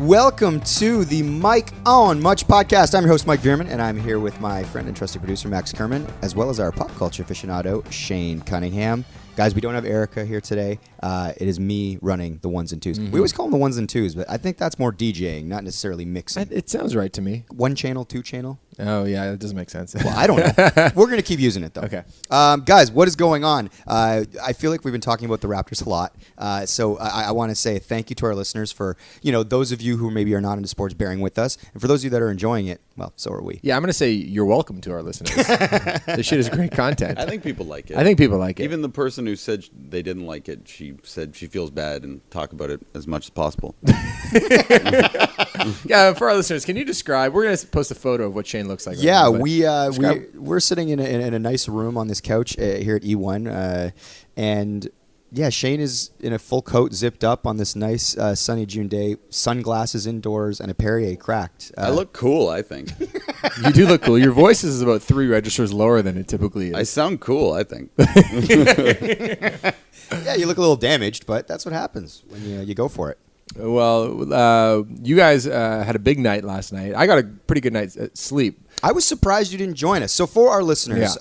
Welcome to the Mike on Much podcast. I'm your host, Mike Veerman, and I'm here with my friend and trusted producer, Max Kerman, as well as our pop culture aficionado, Shane Cunningham. Guys, we don't have Erica here today. It is me running the ones and twos. We always call them the ones and twos, but I think that's more DJing, not necessarily mixing. It sounds right to me. One channel, two channel? Oh, yeah, that doesn't make sense. Well, I don't know. We're going to keep using it, though. Okay. Guys, what is going on? I feel like we've been talking about the Raptors a lot. So I want to say thank you to our listeners for, those of you who maybe are not into sports bearing with us. And for those of you that are enjoying it, well, so are we. Yeah, I'm going to say you're welcome to our listeners. This shit is great content. I think people like it. Even the person who said they didn't like it, she said she feels bad and talk about it as much as possible. Yeah, for our listeners, can you describe? We're going to post a photo of what Shane looks like. Yeah, right now, we're sitting in a nice room on this couch here at E1, and yeah, Shane is in a full coat, zipped up on this nice sunny June day, sunglasses indoors, and a Perrier cracked. I look cool, I think. You do look cool. Your voice is about 3 registers lower than it typically is. I sound cool, I think. Yeah, you look a little damaged, but that's what happens when you go for it. Well, you guys had a big night last night. I got a pretty good night's sleep. I was surprised you didn't join us. So for our listeners,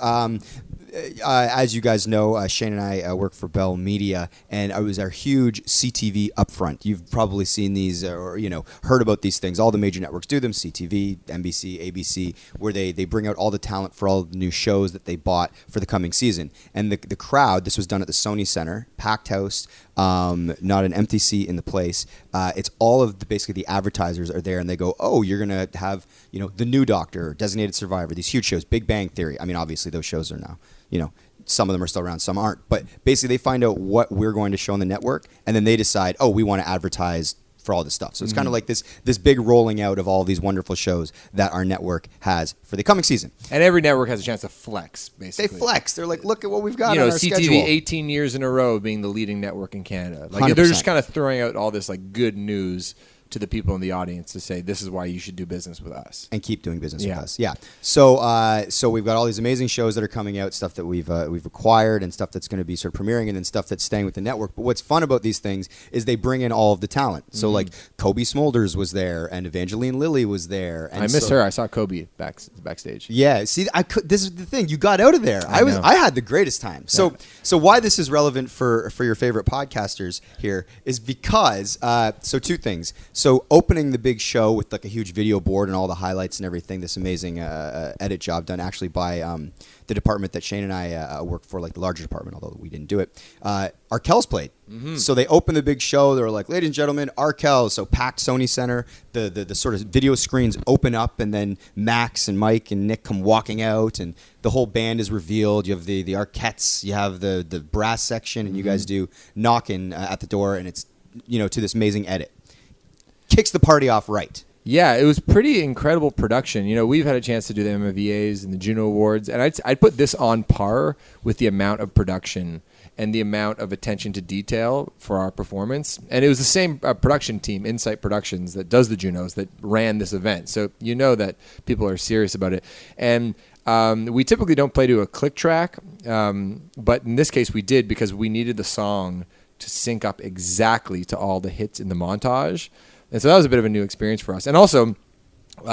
as you guys know, Shane and I work for Bell Media, and it was our huge CTV Upfront. You've probably seen these or heard about these things. All the major networks do them: CTV, NBC, ABC, where they bring out all the talent for all the new shows that they bought for the coming season. And the crowd, this was done at the Sony Centre, packed house, not an empty seat in the place. It's all of basically the advertisers are there, and they go, "Oh, you're gonna have The New Doctor, Designated Survivor, these huge shows, Big Bang Theory." I mean, obviously those shows are now. Some of them are still around, some aren't. But basically, they find out what we're going to show on the network, and then they decide, oh, we want to advertise for all this stuff. So it's kind of like this big rolling out of all these wonderful shows that our network has for the coming season. And every network has a chance to flex, basically. They flex. They're like, look at what we've got on our CTV schedule. 18 years in a row being the leading network in Canada. Like 100%. they're just kind of throwing out all this good news to the people in the audience to say, this is why you should do business with us. And keep doing business with us. Yeah. So we've got all these amazing shows that are coming out, stuff that we've acquired and stuff that's going to be sort of premiering, and then stuff that's staying with the network. But what's fun about these things is they bring in all of the talent. So like Kobe Smulders was there, and Evangeline Lilly was there. And I missed her. I saw Kobe backstage. Yeah. See, this is the thing. You got out of there. I had the greatest time. So why this is relevant for your favorite podcasters here is because so two things. So opening the big show with like a huge video board and all the highlights and everything, this amazing edit job done actually by the department that Shane and I work for, like the larger department, although we didn't do it. Arkells played. So they opened the big show. They were like, ladies and gentlemen, Arkells. So packed Sony Centre. The sort of video screens open up, and then Max and Mike and Nick come walking out, and the whole band is revealed. You have the Arquettes. You have the brass section, and you guys do knocking at the door, and it's to this amazing edit. Kicks the party off right. Yeah, it was pretty incredible production. We've had a chance to do the MVAs and the Juno Awards, and I'd put this on par with the amount of production and the amount of attention to detail for our performance. And it was the same production team, Insight Productions, that does the Junos, that ran this event. So that people are serious about it. And we typically don't play to a click track, but in this case we did because we needed the song to sync up exactly to all the hits in the montage. And so that was a bit of a new experience for us. And also,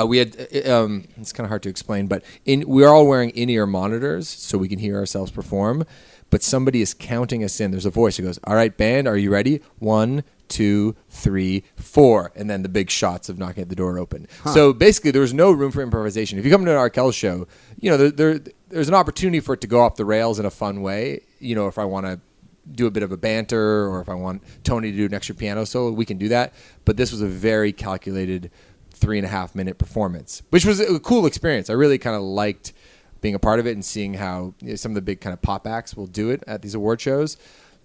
we had, it's kind of hard to explain, but we're all wearing in-ear monitors so we can hear ourselves perform. But somebody is counting us in. There's a voice who goes, all right, band, are you ready? 1, 2, 3, 4. And then the big shots of knocking at the door open. So basically, there was no room for improvisation. If you come to an Arkells show, there's an opportunity for it to go off the rails in a fun way. If I want to do a bit of a banter, or if I want Tony to do an extra piano solo, we can do that. But this was a very calculated 3.5-minute performance, which was a cool experience. I really kind of liked being a part of it and seeing how some of the big kind of pop acts will do it at these award shows.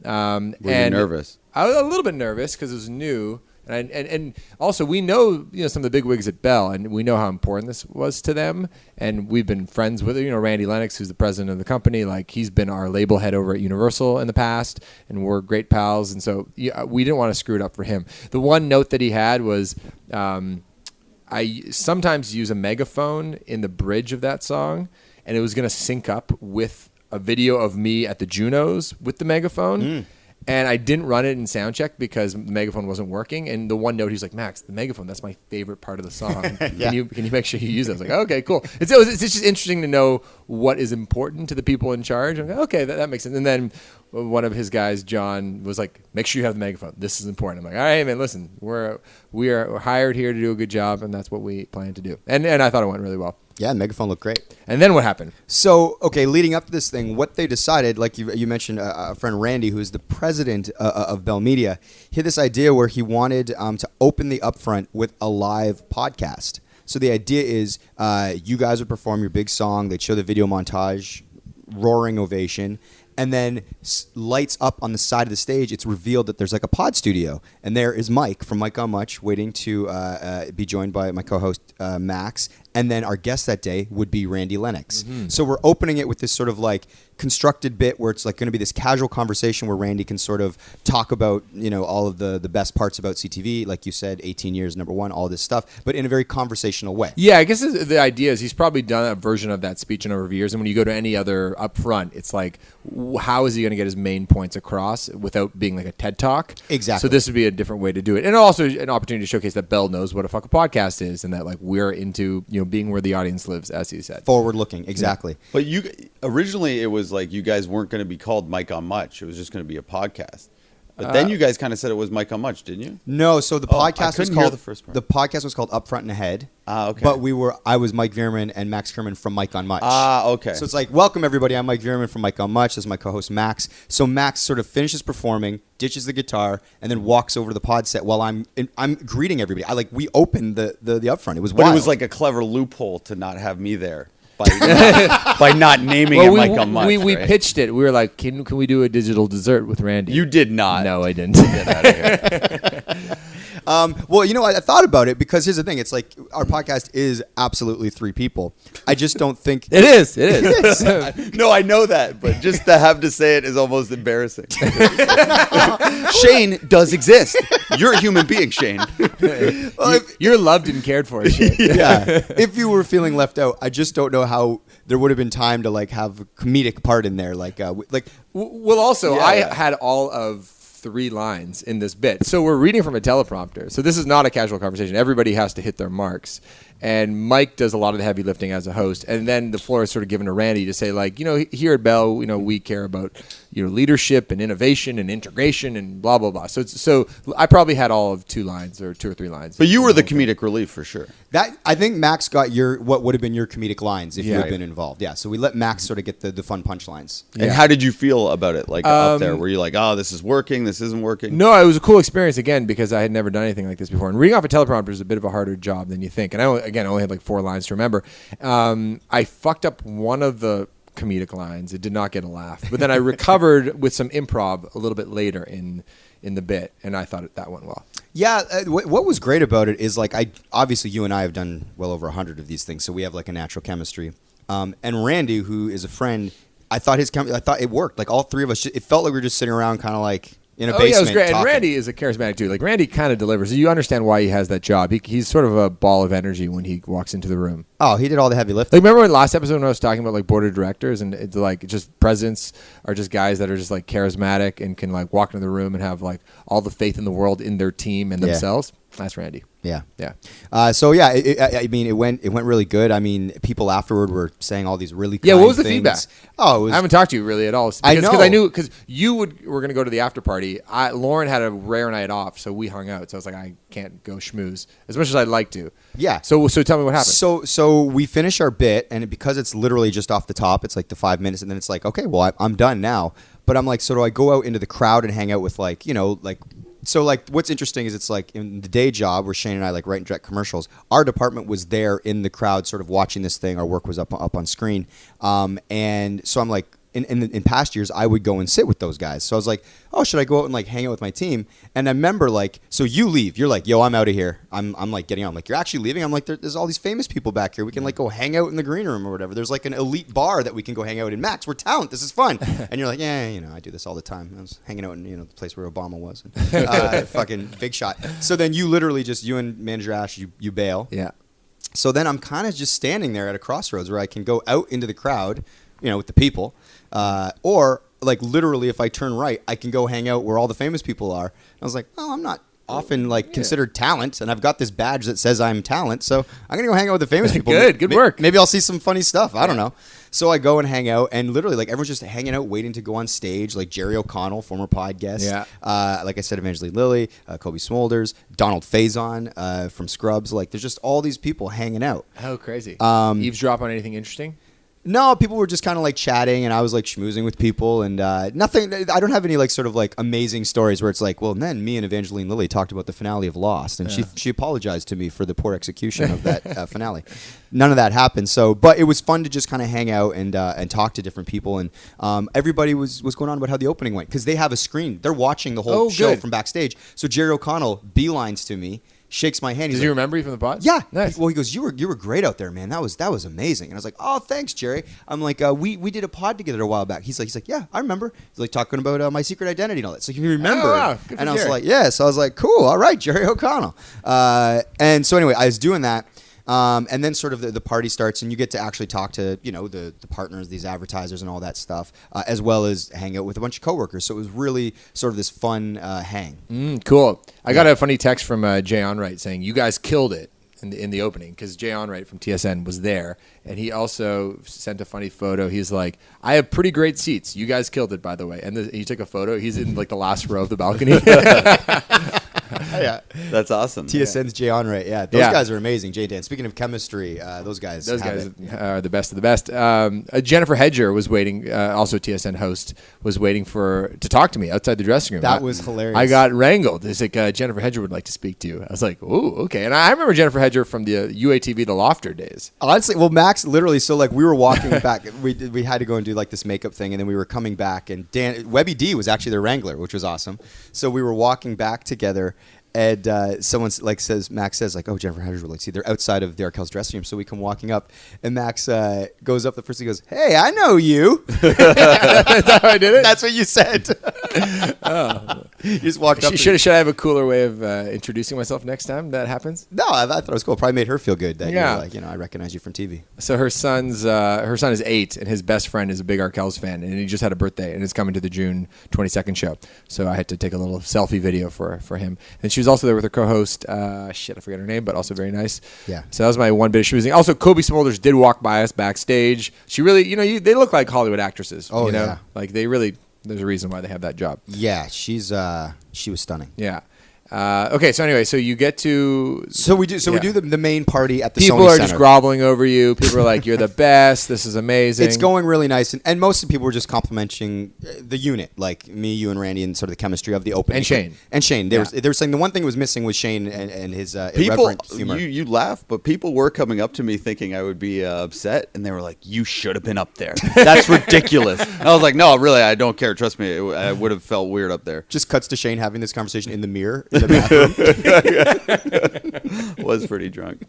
Were you nervous? I was a little bit nervous because it was new. And also we know some of the big wigs at Bell, and we know how important this was to them, and we've been friends with Randy Lennox, who's the president of the company. Like, he's been our label head over at Universal in the past, and we're great pals, and so we didn't want to screw it up for him. The one note that he had was I sometimes use a megaphone in the bridge of that song, and it was going to sync up with a video of me at the Junos with the megaphone. And I didn't run it in sound check because the megaphone wasn't working. And the one note, he's like, Max, the megaphone, that's my favorite part of the song. Can you make sure you use it? I was like, okay, cool. It's just interesting to know what is important to the people in charge. I'm like, okay, that makes sense. And then one of his guys, John, was like, make sure you have the megaphone. This is important. I'm like, all right, man, listen, we are hired here to do a good job, and that's what we plan to do. And I thought it went really well. Yeah, the megaphone looked great. And then what happened? So, okay, leading up to this thing, what they decided, like you mentioned, a friend Randy, who is the president of Bell Media, he had this idea where he wanted to open the Upfront with a live podcast. So the idea is you guys would perform your big song, they'd show the video montage, roaring ovation, and then lights up on the side of the stage, it's revealed that there's like a pod studio. And there is Mike from Mike on Much waiting to be joined by my co-host, Max. And then our guest that day would be Randy Lennox. Mm-hmm. So we're opening it with this sort of like constructed bit where it's like going to be this casual conversation where Randy can sort of talk about, all of the best parts about CTV. Like you said, 18 years, #1, all this stuff, but in a very conversational way. Yeah, I guess the idea is he's probably done a version of that speech in a number of years. And when you go to any other Upfront, it's like, how is he going to get his main points across without being like a TED Talk? Exactly. So this would be a different way to do it. And also an opportunity to showcase that Bell knows what a fuck a podcast is and that like we're into, being where the audience lives, as he said. Forward looking, exactly. Yeah. But originally it was like you guys weren't going to be called Mike on Much. It was just going to be a podcast. But then you guys kind of said it was Mike on Much, didn't you? No, so the podcast was called the first part. The podcast was called Upfront and Ahead. Okay. But I was Mike Veerman and Max Kerman from Mike on Much. Okay. So it's like, welcome everybody. I'm Mike Veerman from Mike on Much. This is my co-host Max. So Max sort of finishes performing, ditches the guitar, and then walks over to the pod set while I'm greeting everybody. We opened the Upfront. It was wild. But it was like a clever loophole to not have me there. By not naming it Mike on Much. We pitched it. We were like, can we do a digital dessert with Randy? You did not. No, I didn't. Get out of here. Well, I thought about it because here's the thing. It's like our podcast is absolutely 3 people. I just don't think... It is. No, I know that, but just to have to say it is almost embarrassing. Shane does exist. You're a human being, Shane. You're loved and cared for, Shane. Yeah. If you were feeling left out, I just don't know how there would have been time to have a comedic part in there. Well, also, I had all of 3 lines in this bit. So we're reading from a teleprompter. So this is not a casual conversation. Everybody has to hit their marks. And Mike does a lot of the heavy lifting as a host. And then the floor is sort of given to Randy to say, here at Bell, we care about, leadership and innovation and integration and blah, blah, blah. So I probably had all of 2 lines or 2 or 3 lines. But you were the comedic relief for sure. I think Max got what would have been your comedic lines if you had been involved. Yeah. So we let Max sort of get the fun punchlines. And how did you feel about it? Up there, were you like, oh, this is working, this isn't working? No, it was a cool experience again because I had never done anything like this before. And reading off a teleprompter is a bit of a harder job than you think. And I only had 4 lines to remember. I fucked up one of the comedic lines. It did not get a laugh. But then I recovered with some improv a little bit later in the bit, and I thought that went well. Yeah, what was great about it is obviously you and I have done well over 100 of these things, so we have a natural chemistry. And Randy, who is a friend, I thought it worked. All 3 of us, it felt like we were just sitting around kind of in a basement. Yeah, it was great. Talking. And Randy is a charismatic dude. Randy kind of delivers. You understand why he has that job. He's sort of a ball of energy when he walks into the room. Oh, he did all the heavy lifting. Remember when last episode when I was talking about board of directors and it's just presidents are just guys that are just charismatic and can walk into the room and have all the faith in the world in their team and themselves. That's Randy. Yeah. Yeah. It went really good. I mean, people afterward were saying all these really kind what was the things. feedback? Oh, I haven't talked to you really at all. Because I knew because you were going to go to the after party. Lauren had a rare night off, so we hung out. So I was like, I can't go schmooze as much as I'd like to. Yeah. So tell me what happened. So we finish our bit, and because it's literally just off the top, it's the 5 minutes, and then it's okay, well, I'm done now. But I'm so do I go out into the crowd and hang out with So what's interesting is it's in the day job where Shane and I write and direct commercials, our department was there in the crowd sort of watching this thing. Our work was up on screen. And so I'm in past years, I would go and sit with those guys. So I was like, oh, should I go out and hang out with my team? And I remember so you leave. You're like, yo, I'm out of here. I'm getting out. I'm like, you're actually leaving? I'm like, there's all these famous people back here. We can go hang out in the green room or whatever. There's an elite bar that we can go hang out in. Max, we're talent. This is fun. And you're like, yeah, I do this all the time. I was hanging out in the place where Obama was. Fucking big shot. So then you literally you and manager Ash, you bail. Yeah. So then I'm kind of just standing there at a crossroads where I can go out into the crowd with the people, or like literally if I turn right, I can go hang out where all the famous people are. And I was like, oh, I'm not often considered talent, and I've got this badge that says I'm talent, so I'm gonna go hang out with the famous people. Good work. Maybe I'll see some funny stuff. I don't know. So I go and hang out, and literally like everyone's just hanging out, waiting to go on stage. Like Jerry O'Connell, former pod guest. Yeah. Like I said, Evangeline Lilly, Kobe Smulders, Donald Faison from Scrubs. Like there's just all these people hanging out. Oh, crazy. Eavesdrop on anything interesting? No, people were just kind of like chatting, and I was like schmoozing with people, and nothing. I don't have any like sort of like amazing stories where it's like, well, and then me and Evangeline Lilly talked about the finale of Lost, and she apologized to me for the poor execution of that finale. None of that happened. So, but it was fun to just kind of hang out and talk to different people, and everybody was going on about how the opening went because they have a screen. They're watching the whole show from backstage. So Jerry O'Connell beelines to me. Shakes my hand. Does he remember you from the pod? Yeah. Nice. Well, he goes, you were great out there, man. That was amazing. And I was like, oh, thanks, Jerry. I'm like, we did a pod together a while back. He's like, yeah, I remember. He's like talking about my secret identity and all that. So he remembered. Oh, wow. Good for and I was Jerry. like, yeah. So I was like, cool. All right, Jerry O'Connell. And so anyway, I was doing that. And then sort of the party starts, and you get to actually talk to the partners, these advertisers, and all that stuff, as well as hang out with a bunch of coworkers. So it was really sort of this fun hang. Cool. I got a funny text from Jay Onright saying you guys killed it in the opening because Jay Onright from TSN was there, and he also sent a funny photo. He's like, I have pretty great seats. You guys killed it, by the way. And he took a photo. He's in like the last row of the balcony. Yeah, That's awesome. TSN's Jay Onright. Yeah, those guys are amazing. Jay Dan. Speaking of chemistry, those guys are the best of the best. Jennifer Hedger was waiting, also TSN host, was waiting to talk to me outside the dressing room. That was hilarious. I got wrangled. It's like Jennifer Hedger would like to speak to you. I was like, ooh, okay. And I remember Jennifer Hedger from the UATV The Lofter days. Honestly, well, Max literally. So like we were walking back. We had to go and do like this makeup thing, and then we were coming back, and Webby D was actually their wrangler, which was awesome. So we were walking back together. And Max says like, oh, Jennifer Hedger would like to see. They're outside of the Arkells dressing room, so we come walking up, and Max goes up the first. He goes, "Hey, I know you." Is that how I did it? That's what you said. You just walked up. Should I have a cooler way of introducing myself next time that happens? No, I thought it was cool. Probably made her feel good that you Yeah. were like, I recognize you from TV. So her son is 8, and his best friend is a big Arkells fan, and he just had a birthday, and it's coming to the June 22nd show. So I had to take a little selfie video for him, and she was also there with her co-host. I forget her name, but also very nice. Yeah. So that was my one bit of schmoozing. Also, Kobe Smulders did walk by us backstage. She really, they look like Hollywood actresses. Oh, yeah. Like they really. There's a reason why they have that job. Yeah, she was stunning. Yeah. Okay, so anyway, so you get to... We do the main party at the people Sony are Centre. just groveling over you. People are like, you're the best. This is amazing. It's going really nice. And most of the people were just complimenting the unit, like me, you, and Randy, and sort of the chemistry of the opening. And Shane. They were saying the one thing was missing was Shane and his People, irreverent humor. you laugh, but people were coming up to me thinking I would be upset, and they were like, you should have been up there. That's ridiculous. And I was like, no, really, I don't care. Trust me, I would have felt weird up there. Just cuts to Shane having this conversation in the mirror in the bathroom. Was pretty drunk,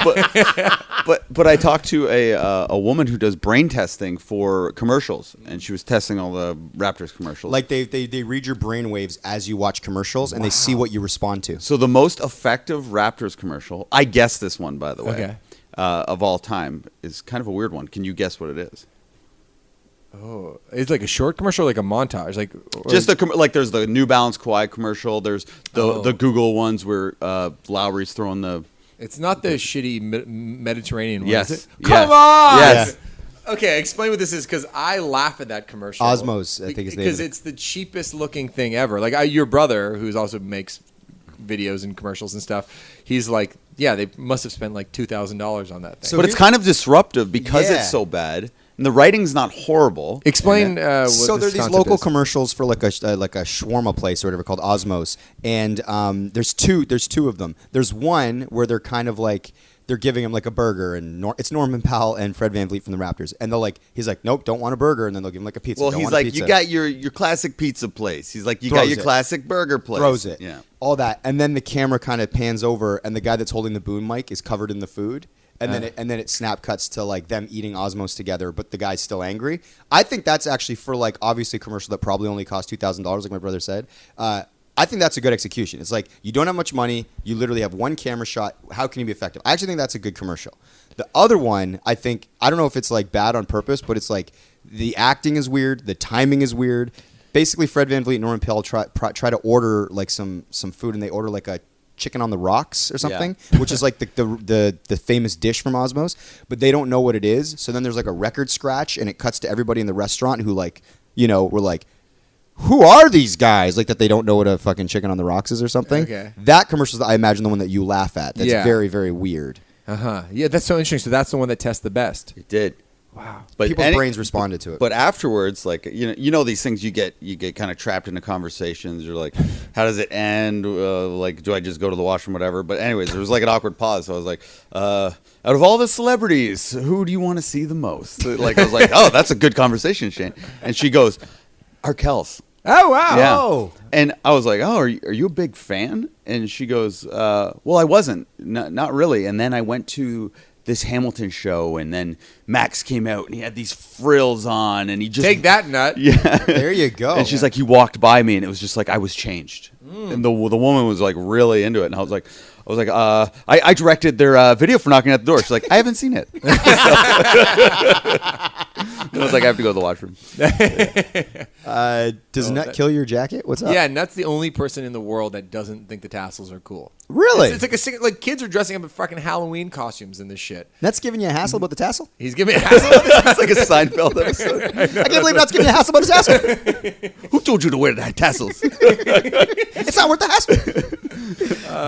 but I talked to a woman who does brain testing for commercials, and she was testing all the Raptors commercials. Like they read your brain waves as you watch commercials, and they see what you respond to. So the most effective Raptors commercial, I guessed this one by the way, Okay. Of all time, is kind of a weird one. Can you guess what it is? Oh, it's like a short commercial, like a montage, Just like there's the New Balance Kawhi commercial. There's the Google ones where Lowry's throwing the. It's not the shitty Mediterranean one, Yes. is it? Come Yes. on! Yes. Okay, explain what this is, because I laugh at that commercial. Osmos, I think his name because is. it's the cheapest looking thing ever. Like your brother, who's also makes videos and commercials and stuff, he's like, yeah, they must have spent like $2,000 on that thing. But it's kind of disruptive because Yeah. it's so bad, and the writing's not horrible. Explain. What So this there are these concept local is. commercials for like a shawarma place or whatever called Osmos, and there's two of them. There's one where they're kind of like they're giving him like a burger, and it's Norman Powell and Fred VanVleet from the Raptors, and he's like, nope, don't want a burger, and then they'll give him like a pizza. Well, don't he's want a like, pizza. you got your classic pizza place. He's like, you Throws got your it. classic burger place. Throws it, Yeah. all that, and then the camera kind of pans over, and the guy that's holding the boom mic is covered in the food. And then it snap cuts to like them eating Osmos together, but the guy's still angry. I think that's actually for like obviously a commercial that probably only cost $2,000, like my brother said. I think that's a good execution. It's like you don't have much money, you literally have one camera shot. How can you be effective? I actually think that's a good commercial. The other one, I don't know if it's like bad on purpose, but it's like The acting is weird. The timing is weird. Basically, Fred VanVleet and Norman Pell try to order like some food, and they order like a chicken on the rocks or something, which is like the famous dish from Osmos, but they don't know what it is. So then there's like a record scratch, and it cuts to everybody in the restaurant who like, were like, who are these guys? Like that they don't know what a fucking chicken on the rocks is or something. Okay. That commercial is, I imagine, the one that you laugh at. That's very, very weird. Yeah, that's so interesting. So that's the one that tests the best. It did. Wow. But People's brains responded to it. But afterwards, like these things you get kind of trapped into conversations. You're like, how does it end? Like, do I just go to the washroom, whatever? But anyways, there was like an awkward pause. So I was like, out of all the celebrities, who do you want to see the most? Like I was like, oh, that's a good conversation, Shane. And she goes, Arkells. Oh wow! Yeah. And I was like, oh, are you a big fan? And she goes, well, I wasn't, not really. And then I went to this Hamilton show, and then Max came out, and he had these frills on, and he just take that nut. Yeah, there you go. And she's like, he walked by me, and it was just like I was changed. And the woman was like really into it, and I was like, I directed their video for Knocking at the Door. She's like, I haven't seen it. And I was like, I have to go to the washroom. Does Nut kill your jacket? What's up? Yeah, Nut's the only person in the world that doesn't think the tassels are cool. Really? It's like kids are dressing up in fucking Halloween costumes in this shit. Nut's giving you a hassle about the tassel? He's giving me a hassle about the tassel. It's like a Seinfeld episode. I can't believe Nut's giving you a hassle about his tassel. Who told you to wear that tassels? It's not worth the hassle.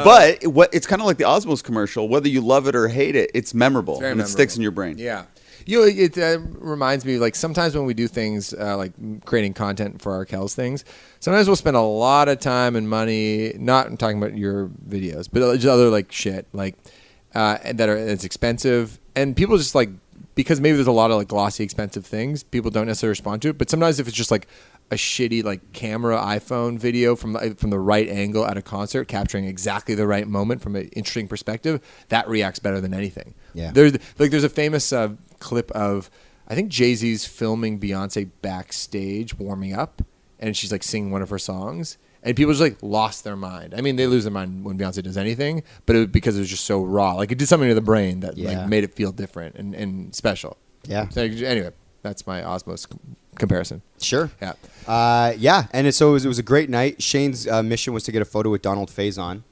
But it's kind of like the Osmos commercial. Whether you love it or hate it, it's memorable. And memorable. It sticks in your brain. Yeah. It reminds me, like, sometimes when we do things like creating content for Arkells things, sometimes we'll spend a lot of time and money, not I'm talking about your videos, but just other, like, shit, like, it's expensive. And people just, like, because maybe there's a lot of, like, glossy, expensive things, people don't necessarily respond to it. But sometimes if it's just, like, a shitty, like, camera iPhone video from the right angle at a concert, capturing exactly the right moment from an interesting perspective, that reacts better than anything. Yeah. There's a famous clip of, I think, Jay Z's filming Beyonce backstage warming up, and she's like singing one of her songs, and people just like lost their mind. I mean, they lose their mind when Beyonce does anything, but because it was just so raw, like it did something to the brain that like made it feel different and special. Yeah. So anyway, that's my Osmos comparison. Sure. Yeah. Yeah, and it was a great night. Shane's mission was to get a photo with Donald Faison.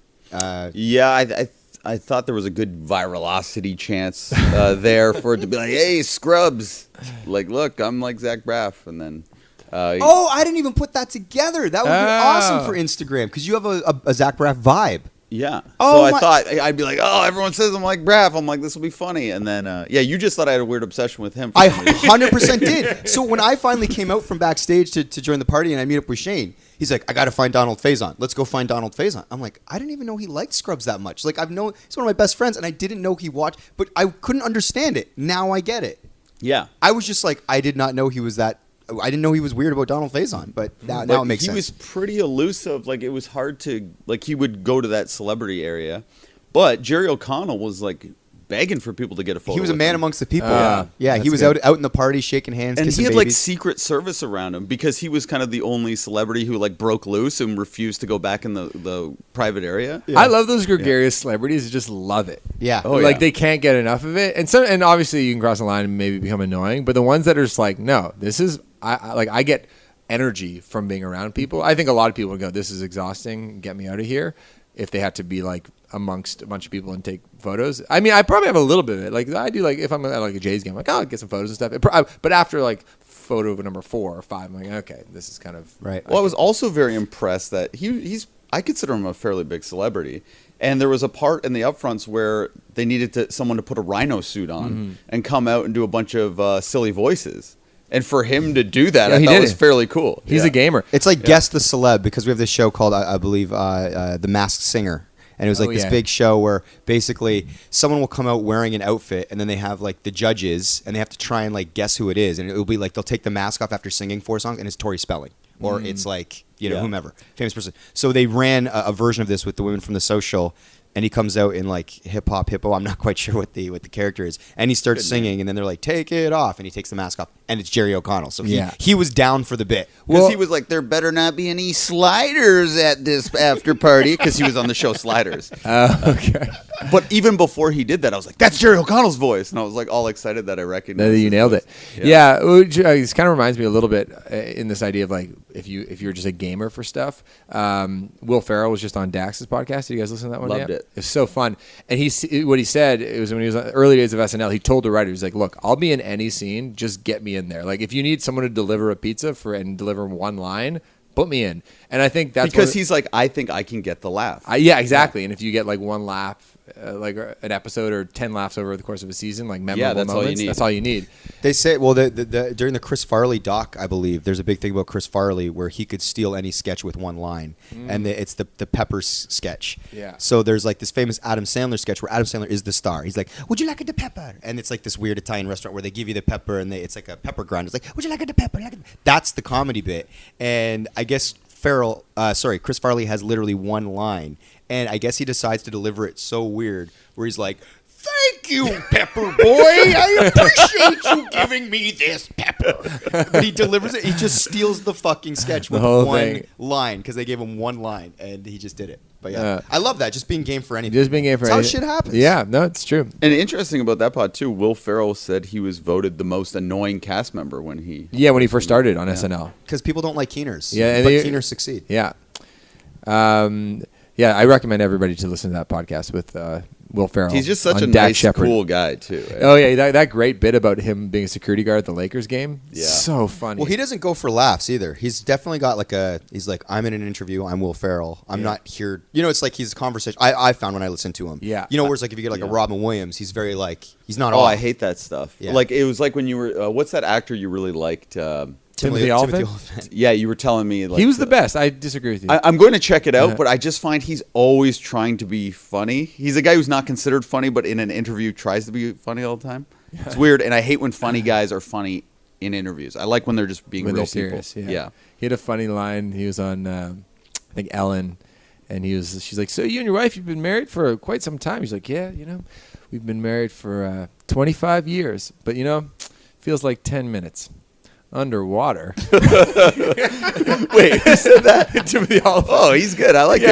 Yeah, I thought there was a good viralocity chance there for it to be like, hey, Scrubs. Like, look, I'm like Zach Braff. And then... I didn't even put that together. That would be awesome for Instagram because you have a Zach Braff vibe. Yeah. Oh, so I thought I'd be like, oh, everyone says I'm like Braff. I'm like, this will be funny. And then, you just thought I had a weird obsession with him. I 100% did. So when I finally came out from backstage to join the party and I meet up with Shane, he's like, I got to find Donald Faison. Let's go find Donald Faison. I'm like, I didn't even know he liked Scrubs that much. Like, he's one of my best friends, and I didn't know he watched, but I couldn't understand it. Now I get it. Yeah. I was just like, I did not know he was that. I didn't know he was weird about Donald Faison, but now it makes sense. He was pretty elusive. Like, it was hard to, like, he would go to that celebrity area. But Jerry O'Connell was, like, begging for people to get a photo. He was a with man him. amongst the people. He was good. out in the party shaking hands, and kissing he had babies. like Secret Service around him because he was kind of the only celebrity who like broke loose and refused to go back in the private area. Yeah. I love those gregarious celebrities who just love it. Yeah. They can't get enough of it. And obviously you can cross the line and maybe become annoying, but the ones that are just like, no, this is I get energy from being around people. I think a lot of people would go, this is exhausting, get me out of here, if they had to be like amongst a bunch of people and take photos. I mean, I probably have a little bit of it. Like I do, like if I'm at like a Jays game, like I'll get some photos and stuff. But after like photo of number 4 or 5, I'm like, okay, this is kind of right. Well, I was also very impressed that I consider him a fairly big celebrity. And there was a part in the upfronts where they needed someone to put a rhino suit on and come out and do a bunch of silly voices. And for him to do that, I thought was fairly cool. He's a gamer. It's like Guess the Celeb, because we have this show called, I believe, The Masked Singer. And it was like this big show where basically someone will come out wearing an outfit, and then they have like the judges, and they have to try and like guess who it is. And it will be like they'll take the mask off after singing 4 songs, and it's Tori Spelling. Or it's like, whomever, famous person. So they ran a version of this with the women from The Social, and he comes out in like hip-hop hippo. I'm not quite sure what the character is. And he starts singing, and then they're like, take it off. And he takes the mask off. and it's Jerry O'Connell. So Yeah. he was down for the bit. Because he was like, there better not be any sliders at this after party, because he was on the show Sliders. Okay. But even before he did that, I was like, that's Jerry O'Connell's voice. And I was like all excited that I recognized You his nailed voice. it. Yeah, this kind of reminds me a little bit in this idea of like if you're just a gamer for stuff. Will Ferrell was just on Dax's podcast. Did you guys listen to that one? Loved it. It's so fun. And what he said, it was when he was on the early days of SNL, he told the writer, he's like, look, I'll be in any scene, just get me in there. Like if you need someone to deliver a pizza and deliver one line, put me in. And I think that's because he's like, I think I can get the laugh. Yeah, exactly. And if you get like one laugh, like an episode or 10 laughs over the course of a season, like memorable that's all you moments, need. that's all you need. They say, well, during the Chris Farley doc, I believe, there's a big thing about Chris Farley where he could steal any sketch with one line. And it's the Peppers sketch. Yeah. So there's like this famous Adam Sandler sketch where Adam Sandler is the star. He's like, would you like a de pepper? And it's like this weird Italian restaurant where they give you the pepper and it's like a pepper grind. It's like, would you like a de pepper? That's the comedy bit. And I guess Chris Farley has literally one line. And I guess he decides to deliver it so weird where he's like, thank you, Pepper Boy. I appreciate you giving me this pepper. But he delivers it. He just steals the fucking sketch with whole one thing. line because they gave him one line and he just did it. But yeah, I love that. Just being game for anything. Just being game for That's anything. how shit happens. Yeah, no, it's true. And interesting about that pod too, Will Ferrell said he was voted the most annoying cast member when he First started on SNL. Because people don't like Keeners. Yeah, but Keeners succeed. Yeah. I recommend everybody to listen to that podcast with Will Ferrell. He's just such on a Dak nice, Shepard. cool guy too. Right? Oh yeah, that great bit about him being a security guard at the Lakers game. Yeah. So funny. Well, he doesn't go for laughs either. He's definitely got he's like, I'm in an interview. I'm Will Ferrell. I'm not here. It's like he's a conversation. I found when I listened to him. Yeah. Whereas like if you get like a Robin Williams, he's very like, he's not Oh, off. I hate that stuff. Yeah. Like it was like when you were what's that actor you really liked? Timothy Olyphant? Yeah, you were telling me like He was the best. I disagree with you. I'm going to check it out, but I just find he's always trying to be funny. He's a guy who's not considered funny, but in an interview tries to be funny all the time. It's weird, and I hate when funny guys are funny in interviews. I like when they're just being when real they're serious. people. Yeah. He had a funny line. He was on, I think Ellen, and she's like, so you and your wife, you've been married for quite some time. He's like, yeah, we've been married for 25 years, but feels like 10 minutes. Underwater. Wait, who said that? Timothy Olyphant. Oh, he's good. I like him.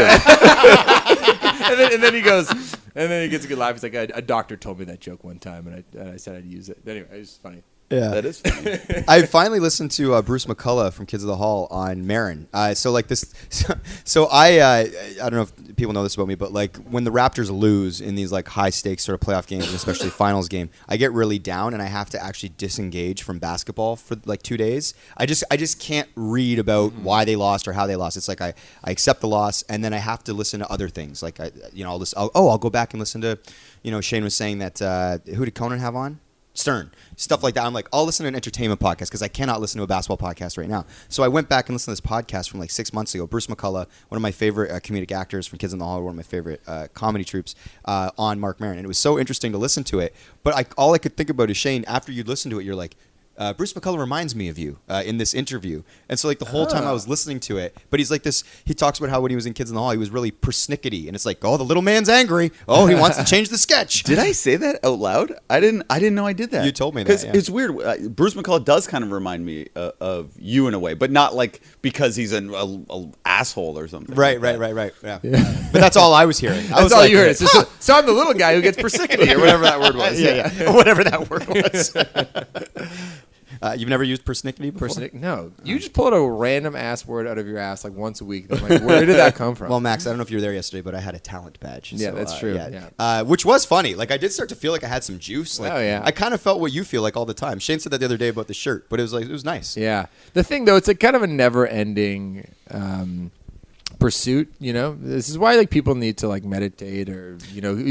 and then he goes, and then he gets a good laugh. He's like, a doctor told me that joke one time, and I said I'd use it. Anyway, it was funny. Yeah, that is funny. I finally listened to Bruce McCullough from Kids of the Hall on Marin. I don't know if people know this about me, but like when the Raptors lose in these like high stakes sort of playoff games, and especially finals game, I get really down and I have to actually disengage from basketball for like 2 days. I just can't read about why they lost or how they lost. It's like I accept the loss and then I have to listen to other things. Like I'll go back and listen to, Shane was saying that who did Conan have on? Stern, stuff like that. I'm like, I'll listen to an entertainment podcast because I cannot listen to a basketball podcast right now. So I went back and listened to this podcast from like 6 months ago. Bruce McCullough, one of my favorite comedic actors from Kids in the Hall, one of my favorite comedy troupes, on Mark Maron. And it was so interesting to listen to it. But all I could think about is, Shane, after you listen to it, you're like, Bruce McCullough reminds me of you in this interview. And so like the whole time I was listening to it, but he's like this, he talks about how when he was in Kids in the Hall, he was really persnickety. And it's like, oh, the little man's angry. Oh, he wants to change the sketch. Did I say that out loud? I didn't know I did that. You told me that. Because Yeah. it's weird. Bruce McCullough does kind of remind me of you in a way, but not like because he's an asshole or something. Right. Yeah. But that's all I was hearing. That's all you heard. So I'm the little guy who gets persnickety or whatever that word was. Yeah. Whatever that word was. You've never used persnickety before? No. You just pull out a random ass word out of your ass like once a week. I'm like, where did that come from? Well, Max, I don't know if you were there yesterday, but I had a talent badge. Yeah, so, that's true. Yeah. Which was funny. Like, I did start to feel like I had some juice. Like, oh, yeah. I kind of felt what you feel like all the time. Shane said that the other day about the shirt, but it was nice. Yeah. The thing, though, it's a kind of a never-ending pursuit. This is why like people need to like meditate or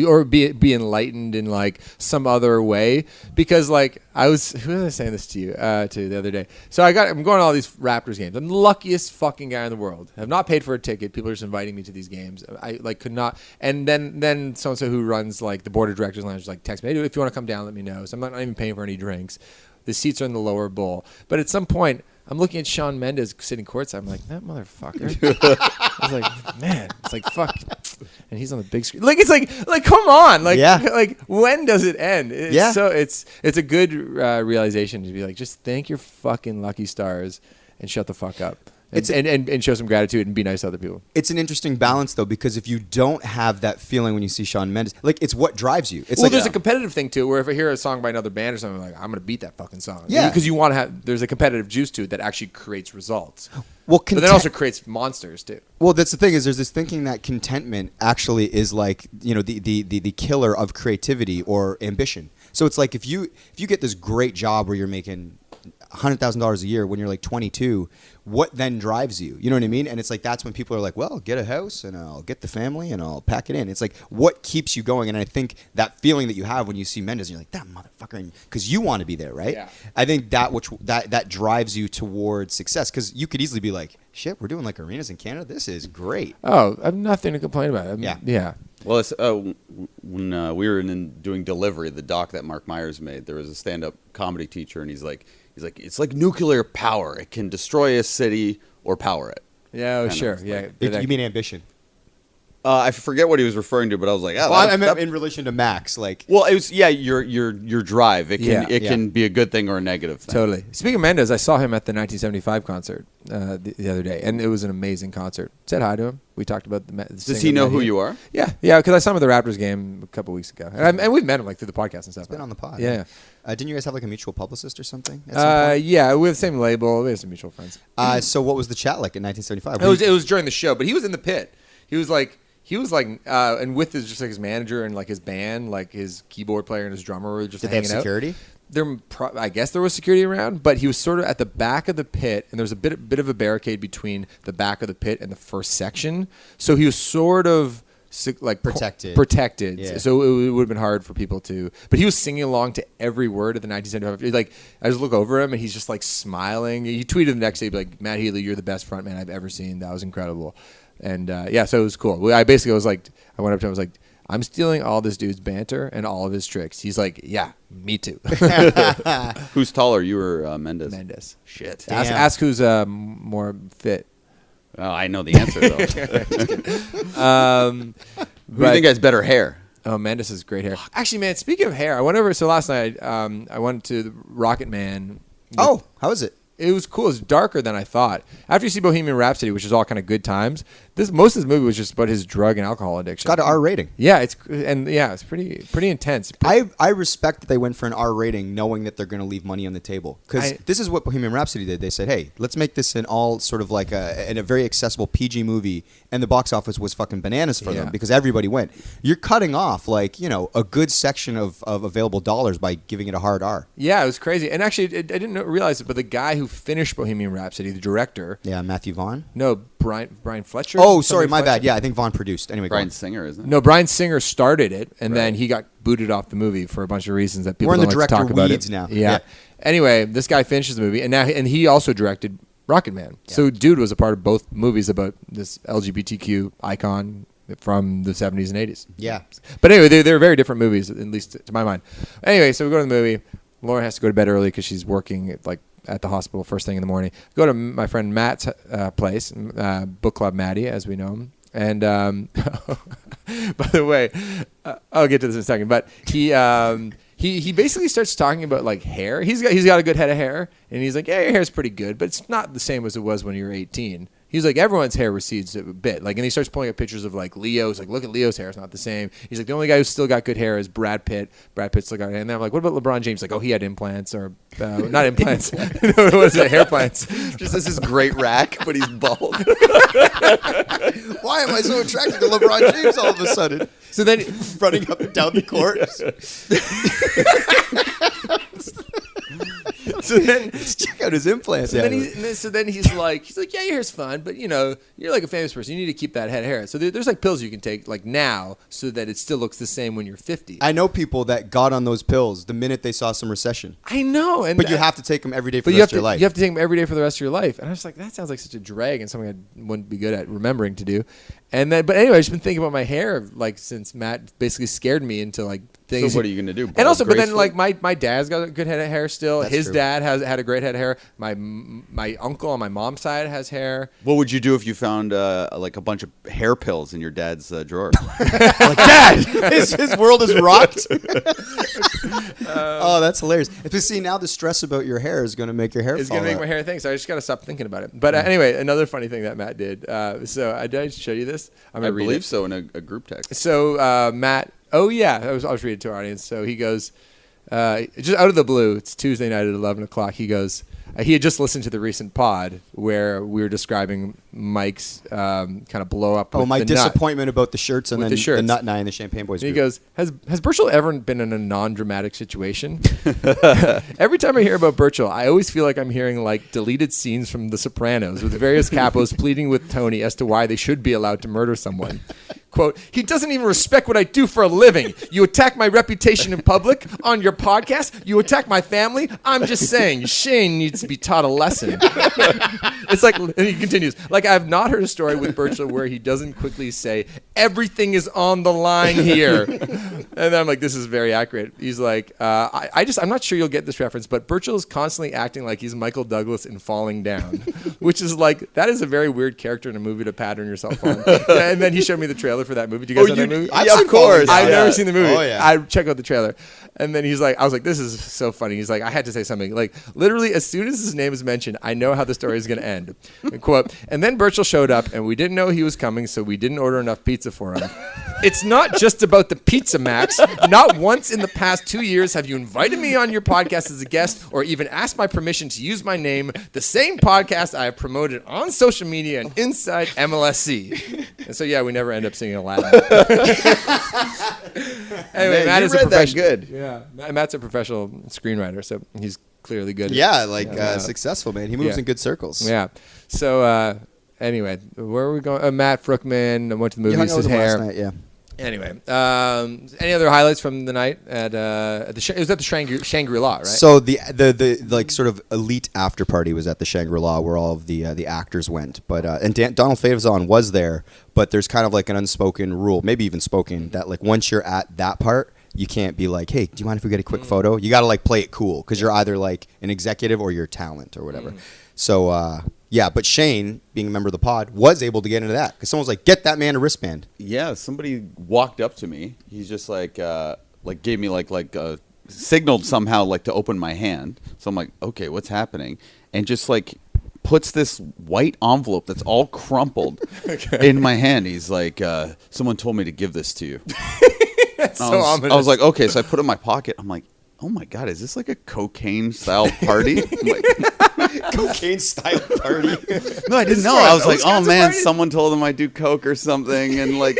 or be enlightened in like some other way, because like who was I saying this to you to the other day? So I'm going to all these Raptors games. I'm the luckiest fucking guy in the world. I've not paid for a ticket. People are just inviting me to these games. I like could not. And then so and so who runs like the board of directors lounge like text me, hey, if you want to come down, let me know. So I'm not even paying for any drinks. The seats are in the lower bowl. But at some point, I'm looking at Shawn Mendes sitting courtside. I'm like, that motherfucker. I was like, man, it's like, fuck. and he's on the big screen. Like it's like come on, like Yeah. like when does it end? Yeah. So it's a good realization to be like, just thank your fucking lucky stars and shut the fuck up. And show some gratitude and be nice to other people. It's an interesting balance, though, because if you don't have that feeling when you see Shawn Mendes, like, it's what drives you. It's There's a competitive thing, too, where if I hear a song by another band or something, I'm like, I'm going to beat that fucking song. Yeah. Because you want to have, there's a competitive juice to it that actually creates results. Well, but then also creates monsters, too. Well, that's the thing is there's this thinking that contentment actually is like, the killer of creativity or ambition. So it's like if you get this great job where you're making $100,000 a year when you're like 22, what then drives you? You know what I mean? And it's like that's when people are like, well, get a house and I'll get the family and I'll pack it in. It's like what keeps you going? And I think that feeling that you have when you see Mendes, you're like, that motherfucker, because you want to be there, right? Yeah. I think that drives you towards success, because you could easily be like, shit, we're doing like arenas in Canada. This is great. Oh, I have nothing to complain about. Yeah. Well, it's, when we were doing Delivery, the doc that Mark Myers made, there was a stand-up comedy teacher, and he's like, it's like nuclear power. It can destroy a city or power it. Yeah, sure. Yeah. You mean ambition? I forget what he was referring to, but I was like, well, I meant in relation to Max, like. Well, it was your drive. It can be a good thing or a negative thing. Totally. Speaking of Mendes, I saw him at the 1975 concert the other day, and it was an amazing concert. Said hi to him. We talked about the Does he know who you are? Yeah, because I saw him at the Raptors game a couple weeks ago, and we've met him like through the podcast and stuff. He's been on the pod. Yeah. Didn't you guys have like a mutual publicist or something? At some point? Yeah, we have the same label. We have some mutual friends. So what was the chat like in 1975? It was during the show, but he was in the pit. He was like, and with his manager and like his band, like his keyboard player and his drummer were just hanging out. Did they have security? I guess there was security around, but he was sort of at the back of the pit, and there was a bit of a barricade between the back of the pit and the first section. So he was sort of like protected. Yeah. So it would have been hard for people to. But he was singing along to every word of the 1975. Like I just look over him, and he's just like smiling. He tweeted the next day, like, Matt Healy, you're the best frontman I've ever seen. That was incredible. And so it was cool. I basically was like, I went up to him, I was like, I'm stealing all this dude's banter and all of his tricks. He's like, yeah, me too. Who's taller, you or Mendes? Mendes. Shit. Ask who's more fit. Oh, I know the answer, though. Who do you think has better hair? Oh, Mendes has great hair. Actually, man, speaking of hair, I went over. So last night, I went to the Rocket Man. Oh, how is it? It was cool. It was darker than I thought. After you see Bohemian Rhapsody, which is all kind of good times, most of this movie was just about his drug and alcohol addiction. It's got an R rating. Yeah, it's pretty intense. I respect that they went for an R rating, knowing that they're going to leave money on the table, because this is what Bohemian Rhapsody did. They said, "Hey, let's make this an all sort of like a very accessible PG movie," and the box office was fucking bananas for them because everybody went. You're cutting off a good section of available dollars by giving it a hard R. Yeah, it was crazy. And actually, I didn't realize it, but the guy who finished Bohemian Rhapsody, the director, Matthew Vaughn. No, Brian Fletcher. Oh, sorry, my bad. Yeah, I think Vaughn produced. Anyway, Bryan Singer, isn't it? No, Bryan Singer started it, and then he got booted off the movie for a bunch of reasons that people We're in don't the like to director talk about weeds it. now. Yeah. Anyway, this guy finishes the movie, and he also directed Rocket Man. Yeah. So, dude was a part of both movies about this LGBTQ icon from the 70s and 80s. Yeah. But anyway, they're very different movies, at least to my mind. Anyway, so we go to the movie. Lauren has to go to bed early because she's working at the hospital first thing in the morning. Go to my friend Matt's place, Book Club Matty, as we know him. And by the way, I'll get to this in a second. But he basically starts talking about like hair. He's got a good head of hair, and he's like, yeah, your hair's pretty good, but it's not the same as it was when you were 18. He's like, everyone's hair recedes a bit. Like, and he starts pulling up pictures of like Leo's. Like, look at Leo's hair; it's not the same. He's like, the only guy who's still got good hair is Brad Pitt. Brad Pitt still got hair. And then I'm like, what about LeBron James? Like, oh, he had implants or not implants. No, what was it? Hair plants. Just has this great rack, but he's bald. Why am I so attracted to LeBron James all of a sudden? So then, running up and down the court. So then, let's check out his implants. So then he's like, yeah, your hair's fun, but you're like a famous person. You need to keep that head of hair. So there's like pills you can take like now so that it still looks the same when you're 50. I know people that got on those pills the minute they saw some recession. I know, but you have to take them every day for the rest of your life. You have to take them every day for the rest of your life. And I was like, that sounds like such a drag and something I wouldn't be good at remembering to do. And then, but anyway, I've just been thinking about my hair like since Matt basically scared me into like things. So what are you going to do? And also, but then gracefully? like my dad's got a good head of hair still. That's His true. dad had a great head of hair. My uncle on my mom's side has hair. What would you do if you found like a bunch of hair pills in your dad's drawer? Like, Dad, his world is rocked. Oh, that's hilarious. But see, now the stress about your hair is going to make your hair It's fall gonna make out. my hair think. So I just gotta stop thinking about it. But anyway, another funny thing that Matt did. Did I show you this? I'm I gonna read believe it. so in a group text. So Matt, oh yeah, I was reading it to our audience. So he goes, just out of the blue, it's Tuesday night at 11 o'clock. He goes, he had just listened to the recent pod where we were describing Mike's kind of blow up. Oh, with my the nut. disappointment about the shirts and With then the shirts. Nut and I and the Champagne Boys And he group. goes, has Burchell ever been in a non-dramatic situation? Every time I hear about Burchell, I always feel like I'm hearing like deleted scenes from The Sopranos with various capos pleading with Tony as to why they should be allowed to murder someone. Quote, he doesn't even respect what I do for a living. You attack my reputation in public on your podcast. You attack my family. I'm just saying, Shane needs to be taught a lesson. It's like, and he continues, like I've not heard a story with Burchell where he doesn't quickly say, everything is on the line here. And then I'm like, this is very accurate. He's like, I'm not sure you'll get this reference, but Burchell is constantly acting like he's Michael Douglas in Falling Down, which is like, that is a very weird character in a movie to pattern yourself on. And then he showed me the trailer for that movie. Do you guys know that movie? I've Yeah, seen of course. Falling Down. I've never seen the movie. Oh, yeah. I check out the trailer. And then he's like, I was like, this is so funny. He's like, I had to say something. Like, literally, as soon as his name is mentioned, I know how the story is going to end. And quote, and then Burchell showed up, and we didn't know he was coming, so we didn't order enough pizza for him. It's not just about the pizza, Max. Not once in the past 2 years have you invited me on your podcast as a guest or even asked my permission to use my name, the same podcast I have promoted on social media and inside MLSC. And so, yeah, we never end up singing Aladdin. Anyway, Man, Matt you is a read that professional. good. Yeah, Matt's a professional screenwriter, so he's clearly good. Yeah, like Yeah. successful, man. He moves Yeah. in good circles. Yeah. So anyway, where are we going? Matt Fruckman went to the You hung movies. out with His him last hair. night, yeah. Anyway, any other highlights from the night at the? It was at the Shangri-La, right? So the like sort of elite after party was at the Shangri-La where all of the actors went, but and Donald Faison was there, but there's kind of like an unspoken rule, maybe even spoken, that like once you're at that part, you can't be like, hey, do you mind if we get a quick photo? You got to like play it cool because you're either like an executive or you're talent or whatever. So yeah, but Shane, being a member of the pod, was able to get into that because someone was like, get that man a wristband. Yeah, somebody walked up to me. He's just like gave me signaled somehow like to open my hand. So I'm like, okay, what's happening? And just like puts this white envelope that's all crumpled in my hand. He's like, someone told me to give this to you. I was like, okay. So I put it in my pocket. I'm like, oh my God, is this like a cocaine style party? I'm like, Cocaine style party. no, I didn't know. I was like, oh man, someone told them I do coke or something, and like,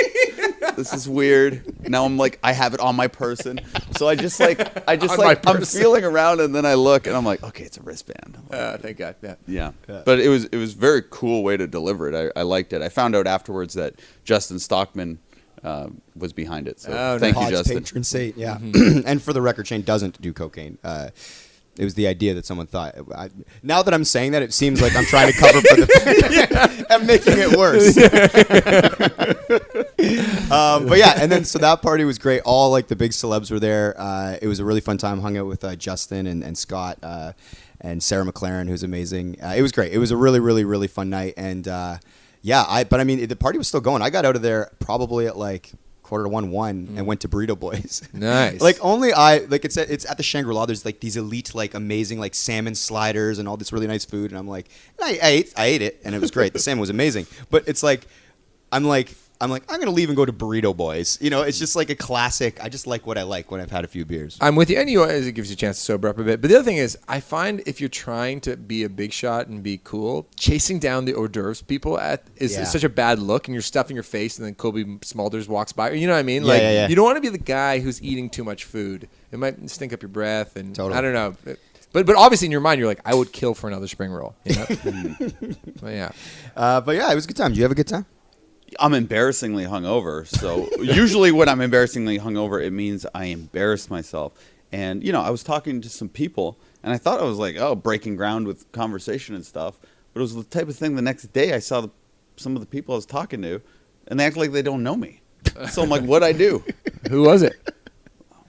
this is weird. Now I'm like, I have it on my person, so I just I'm feeling around, and then I look, and I'm like, okay, it's a wristband. Thank God. Yeah. Yeah, but it was a very cool way to deliver it. I liked it. I found out afterwards that Justin Stockman was behind it. So thank you, Pod's Justin. patron saint, yeah. And for the record, Shane doesn't do cocaine. It was the idea that someone thought. Now that I'm saying that, it seems like I'm trying to cover for the. I'm making it worse. But yeah, and then so that party was great. All like the big celebs were there. It was a really fun time. Hung out with Justin and Scott and Sarah McLaren, who's amazing. It was great. It was a really, really, really fun night. And but I mean, the party was still going. I got out of there probably at like 1:45 and went to Burrito Boys. Nice. Like it's at the Shangri-La. There's like these elite, like amazing, like salmon sliders and all this really nice food. And I'm like, I ate it and it was great. The salmon was amazing. But it's like, I'm going to leave and go to Burrito Boys. You know, it's just like a classic. I just like what I like when I've had a few beers. I'm with you. And it gives you a chance to sober up a bit. But the other thing is, I find if you're trying to be a big shot and be cool, chasing down the hors d'oeuvres people is such a bad look, and you're stuffing your face, and then Kobe Smulders walks by. You know what I mean? Yeah. You don't want to be the guy who's eating too much food. It might stink up your breath, and Totally. I don't know. But obviously in your mind, you're like, I would kill for another spring roll. You know? But yeah. But yeah, it was a good time. Did you have a good time? I'm embarrassingly hungover. So usually when I'm embarrassingly hungover, it means I embarrass myself. And, you know, I was talking to some people, and I thought I was like, breaking ground with conversation and stuff. But it was the type of thing the next day I saw some of the people I was talking to, and they act like they don't know me. So I'm like, what'd I do? Who was it?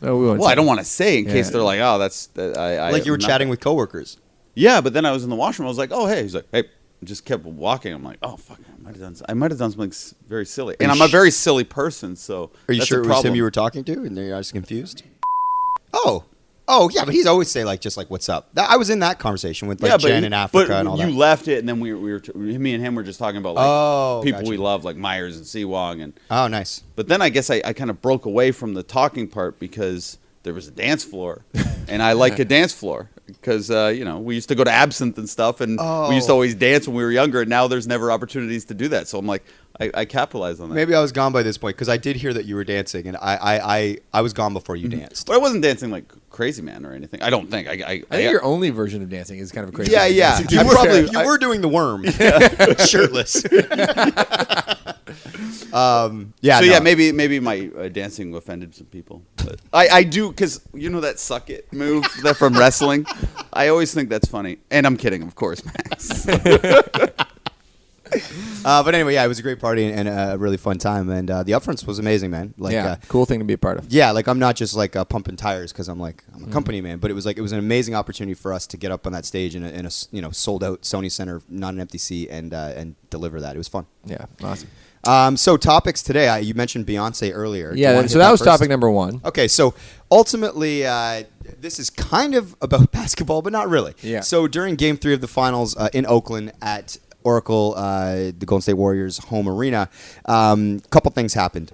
Oh, we won't Well, say. I don't want to say in case Yeah. they're like, oh, that's I Like you were I'm not- chatting with coworkers. Yeah, but then I was in the washroom. I was like, oh hey. He's like, hey. Just kept walking. I'm like, oh fuck, I might have done something very silly, and I'm a very silly person. So Are you that's sure a it was him problem. you were talking to, and you're just confused? Oh, yeah, but he's always say like just like what's up. I was in that conversation with like Jen in Africa and all you that. left it, and then we were me and him were just talking about like people we love, like Myers and Seawong, and Oh, nice. but then I guess I kind of broke away from the talking part because there was a dance floor, and I like a dance floor because we used to go to Absinthe and stuff, and we used to always dance when we were younger, and now there's never opportunities to do that. So I'm like, I capitalized on that. Maybe I was gone by this point because I did hear that you were dancing, and I was gone before you danced. But I wasn't dancing like Crazy Man or anything. I don't think. I think your only version of dancing is kind of crazy. Yeah. I You were doing the worm, shirtless. Maybe my dancing offended some people. But I do because you know that suck it move that from wrestling. I always think that's funny, and I'm kidding, of course, Max. But anyway, yeah, it was a great party and a really fun time, and the Upfronts was amazing, man. Like, cool thing to be a part of. yeah, like I'm not just like pumping tires because I'm a company man, but it was an amazing opportunity for us to get up on that stage in a sold out Sony Centre, not an empty seat, and deliver that. It was fun. Yeah, awesome. So topics today. You mentioned Beyonce earlier. Do you Yeah, wanna so hit that was first? topic number one. Okay, so ultimately, this is kind of about basketball, but not really. Yeah. So during Game 3 of the Finals in Oakland at Oracle, the Golden State Warriors' home arena, couple things happened.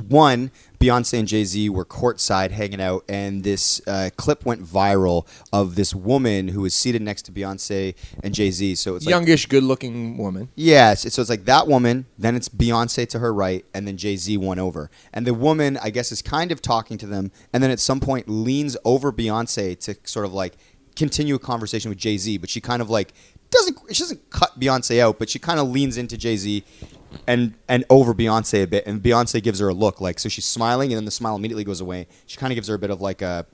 One, Beyoncé and Jay Z were courtside hanging out, and this clip went viral of this woman who was seated next to Beyoncé and Jay Z. So it's like, Youngish, good-looking woman. yes, so it's like that woman, then it's Beyoncé to her right, and then Jay Z one over. And the woman, I guess, is kind of talking to them, and then at some point leans over Beyoncé to sort of like continue a conversation with Jay Z, but she kind of like she doesn't cut Beyoncé out, but she kind of leans into Jay Z and over Beyonce a bit, and Beyonce gives her a look like, so she's smiling, and then the smile immediately goes away. She kind of gives her a bit of like a,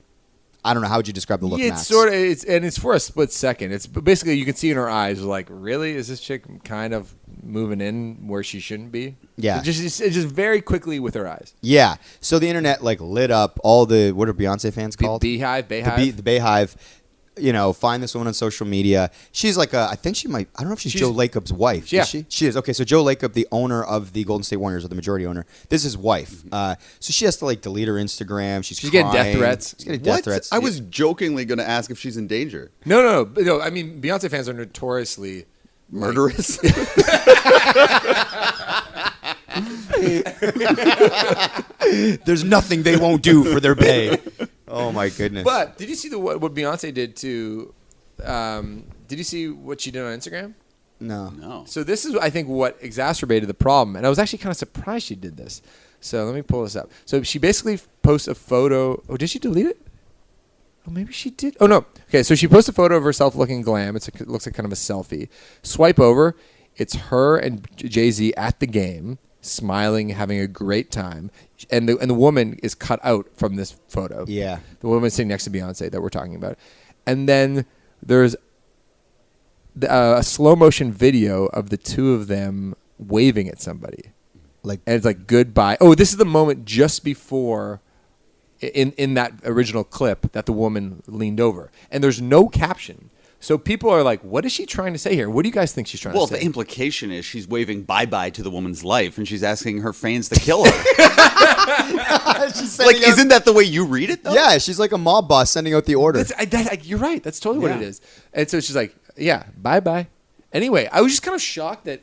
I don't know, how would you describe the look, Yeah, Max? it's sort of, it's for a split second. It's basically you can see in her eyes, like, really, is this chick kind of moving in where she shouldn't be? Yeah. It's just very quickly with her eyes. Yeah, so the internet like lit up. All the, what are Beyonce fans called? Beehive. The Bayhive. Find this woman on social media. She's like I think she might, I don't know if she's Joe Lacob's wife. Yeah. Is she? She is. Okay, so Joe Lacob, the owner of the Golden State Warriors, or the majority owner, this is his wife. So she has to like delete her Instagram. She's getting death threats. She's getting death What? threats. I was jokingly going to ask if she's in danger. No. I mean, Beyonce fans are notoriously Murderous? There's nothing they won't do for their bae. Oh my goodness. But did you see what Beyonce did to? Did you see what she did on Instagram? No. No. So this is, I think, what exacerbated the problem, and I was actually kind of surprised she did this. So let me pull this up. So she basically posts a photo. Oh, did she delete it? Oh, maybe she did. Oh no. Okay, so she posts a photo of herself looking glam. It looks like kind of a selfie. Swipe over. It's her and Jay Z at the game, smiling, having a great time, and the woman is cut out from this photo. Yeah. The woman sitting next to Beyonce that we're talking about, and then there's a slow motion video of the two of them waving at somebody, Like, and it's like goodbye. Oh, this is the moment just before. In that original clip that the woman leaned over, and there's no caption. So people are like, what is she trying to say here? What do you guys think she's trying Well, to say? the implication is she's waving bye-bye to the woman's life, and she's asking her fans to kill her. she's Like, isn't that the way you read it, though? Yeah, she's like a mob boss sending out the order. You're right. That's totally what Yeah. it is. And so she's like, yeah, bye-bye. Anyway, I was just kind of shocked that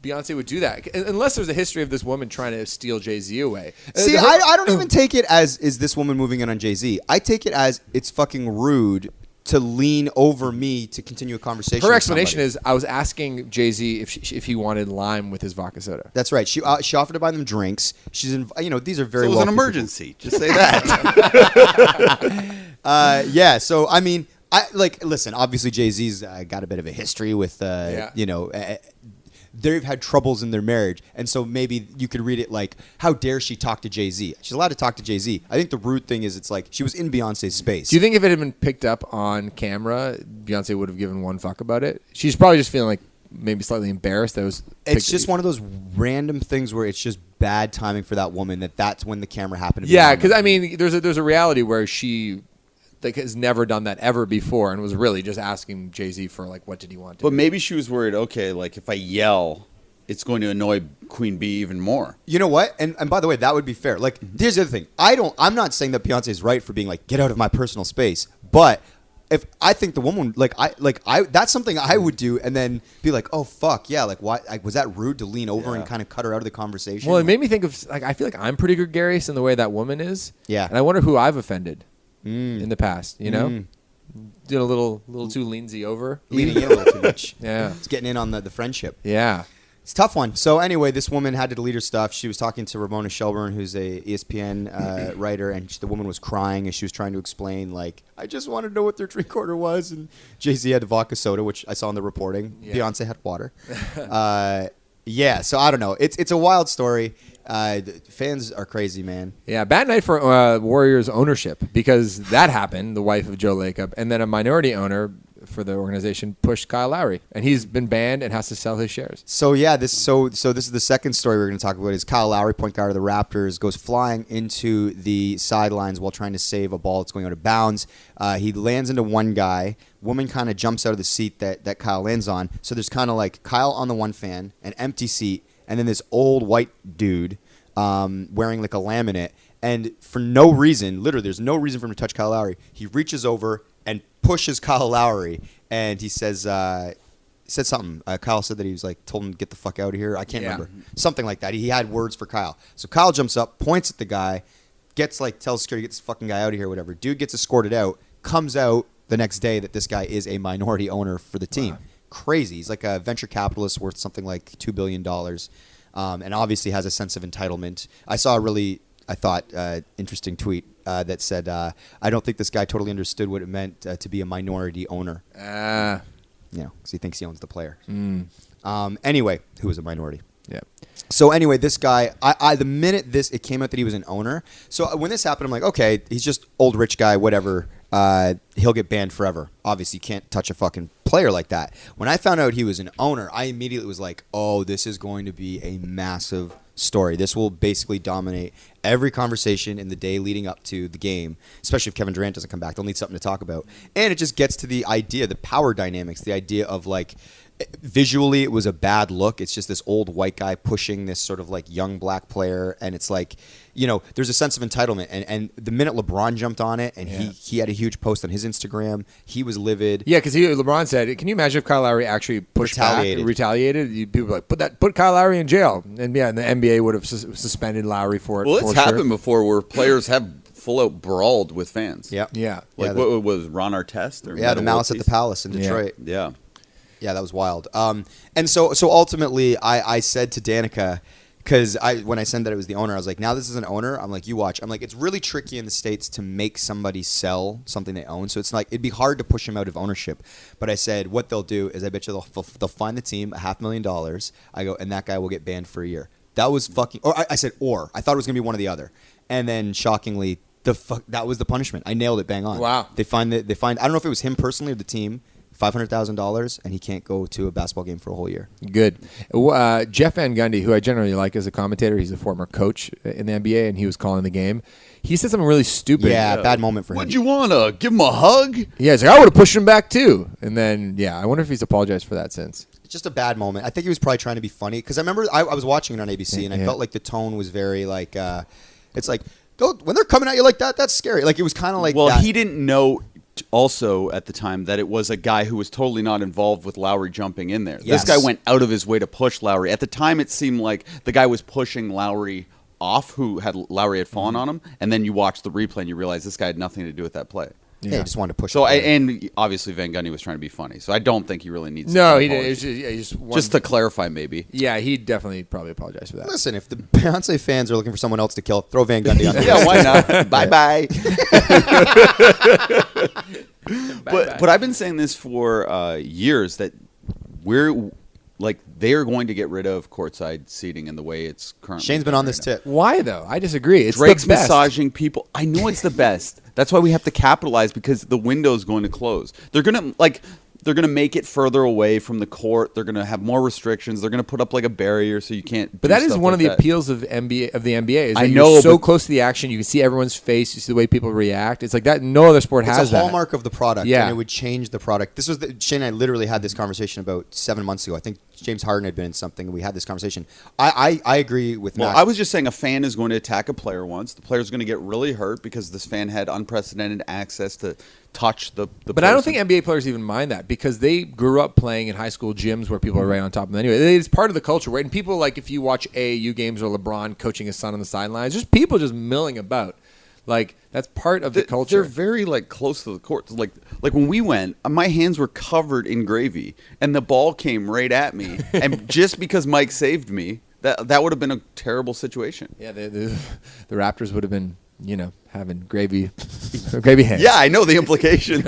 Beyonce would do that, unless there's a history of this woman trying to steal Jay-Z away. See, I don't even take it as, is this woman moving in on Jay-Z? I take it as, it's fucking rude to lean over me to continue a conversation. Her with explanation somebody. is, I was asking Jay-Z if he wanted lime with his vodka soda. That's right. She offered to buy them drinks. She's in, these are very So it was wealthy an people. emergency. Just say that. Yeah, so I mean, listen, obviously Jay-Z's got a bit of a history with they've had troubles in their marriage, and so maybe you could read it like, how dare she talk to Jay-Z? She's allowed to talk to Jay-Z. I think the rude thing is, it's like she was in Beyonce's space. Do you think if it had been picked up on camera, Beyonce would have given one fuck about it? She's probably just feeling like maybe slightly embarrassed. It's just one of those random things where it's just bad timing for that woman. That's when the camera happened. Yeah, because I mean, there's a reality where she has never done that ever before, and was really just asking Jay Z for like, what did he want to do? But maybe she was worried. Okay, like if I yell, it's going to annoy Queen Bee even more. You know what? And by the way, that would be fair. Like, here's the other thing. I'm not saying that Beyonce is right for being like, get out of my personal space, but if I think the woman that's something I would do, and then be like, oh fuck yeah, like why was that rude to lean over and kind of cut her out of the conversation? Well, it made me think of like, I feel like I'm pretty gregarious in the way that woman is. Yeah, and I wonder who I've offended in the past. You know, did a little too leansy over, leaning in a little too much. Yeah, it's getting in on the friendship. Yeah. It's a tough one. So anyway, this woman had to delete her stuff. She was talking to Ramona Shelburne, who's a ESPN writer, and the woman was crying as she was trying to explain, like, I just wanted to know what their drink order was. And Jay Z had vodka soda, which I saw in the reporting. Yeah. Beyonce had water. So I don't know. It's a wild story. Fans are crazy, man. Yeah, bad night for Warriors ownership, because that happened. The wife of Joe Lacob, and then a minority owner for the organization pushed Kyle Lowry, and he's been banned and has to sell his shares. So yeah, this is the second story we're going to talk about. Is Kyle Lowry, point guard of the Raptors, goes flying into the sidelines while trying to save a ball that's going out of bounds. He lands into one guy. Woman kind of jumps out of the seat that Kyle lands on. So there's kind of like Kyle on the one fan, an empty seat, and then this old white dude wearing like a laminate. And for no reason, literally, there's no reason for him to touch Kyle Lowry. He reaches over and pushes Kyle Lowry, and he says something. Kyle said that he was like, told him to get the fuck out of here. I can't remember. Something like that. He had words for Kyle. So Kyle jumps up, points at the guy, tells security, get this fucking guy out of here, whatever. Dude gets escorted out, comes out the next day that this guy is a minority owner for the team. Wow. Crazy. He's like a venture capitalist worth something like $2 billion, and obviously has a sense of entitlement. I saw a really, I thought, interesting tweet that said, I don't think this guy totally understood what it meant to be a minority owner. Because he thinks he owns the player. Anyway, who was a minority. Yeah. So anyway, this guy, the minute it came out that he was an owner, so when this happened, I'm like, okay, he's just old rich guy, whatever. He'll get banned forever. Obviously, you can't touch a fucking player like that. When I found out he was an owner, I immediately was like, oh, this is going to be a massive story. This will basically dominate every conversation in the day leading up to the game, especially if Kevin Durant doesn't come back. They'll need something to talk about. And it just gets to the idea, the power dynamics, the idea of like, visually it was a bad look. It's just this old white guy pushing this sort of like young black player, and it's like, there's a sense of entitlement. And the minute LeBron jumped on it, and he had a huge post on his Instagram, he was livid. Yeah, because LeBron said, "Can you imagine if Kyle Lowry actually pushed retaliated? People were like, put Kyle Lowry in jail." And and the NBA would have suspended Lowry for it. Well, it's happened before where players have full out brawled with fans. Yeah. Like what was Ron Artest? Or the Malice at the Palace in Detroit. Yeah. Yeah, that was wild. And so ultimately, I said to Danica, because when I said that it was the owner, I was like, now this is an owner. I'm like, you watch. I'm like, it's really tricky in the States to make somebody sell something they own. So it's like, it'd be hard to push them out of ownership. But I said, what they'll do is I bet you they'll find the team $500,000. I go, and that guy will get banned for a year. That was fucking, I said, I thought it was going to be one or the other. And then shockingly, that was the punishment. I nailed it bang on. Wow. They find, I don't know if it was him personally or the team, $500,000, and he can't go to a basketball game for a whole year. Good. Jeff Van Gundy, who I generally like as a commentator, he's a former coach in the NBA, and he was calling the game. He said something really stupid. Yeah, bad moment for him. Would you want to give him a hug? Yeah, he's like, I would have pushed him back too. And then, I wonder if he's apologized for that since. It's just a bad moment. I think he was probably trying to be funny, because I remember I was watching it on ABC, and I felt like the tone was very like, it's like, when they're coming at you like that, that's scary. Like, it was kind of like that. He didn't know also at the time that it was a guy who was totally not involved with Lowry jumping in there. Yes. This guy went out of his way to push Lowry. At the time, it seemed like the guy was pushing Lowry off, Lowry had fallen on him, and then you watch the replay and you realize this guy had nothing to do with that play. Yeah, he just wanted to push. So, and obviously Van Gundy was trying to be funny. So I don't think he really needs. No, he did. Just to clarify, maybe. Yeah, he definitely probably apologized for that. Listen, if the Beyonce fans are looking for someone else to kill, throw Van Gundy on. Yeah, why not? Bye. But I've been saying this for years that they are going to get rid of courtside seating in the way it's currently. Shane's been on this tip. Why though? I disagree. It's Drake's the best. massaging people. I know it's the best. That's why we have to capitalize, because the window's going to close. They're going to they're going to make it further away from the court. They're going to have more restrictions. They're going to put up like a barrier so you can't. But that is one of the appeals of the NBA. Is that I know, you're so close to the action. You can see everyone's face. You see the way people react. It's like that. No other sport has that. It's a hallmark of the product. Yeah. And it would change the product. This was Shane and I literally had this conversation about 7 months ago. I think James Harden had been in something, and we had this conversation. I agree with Matt. I was just saying a fan is going to attack a player once. The player's going to get really hurt because this fan had unprecedented access to touch the But person. I don't think NBA players even mind that because they grew up playing in high school gyms where people are right on top of them anyway. It's part of the culture, right? And people, like, if you watch AAU games or LeBron coaching his son on the sidelines, just people just milling about. Like, that's part of the culture. They're very, like, close to the court. Like when we went, my hands were covered in gravy, and the ball came right at me. And just because Mike saved me, that would have been a terrible situation. Yeah, the Raptors would have been, having gravy hands. Yeah, I know the implications.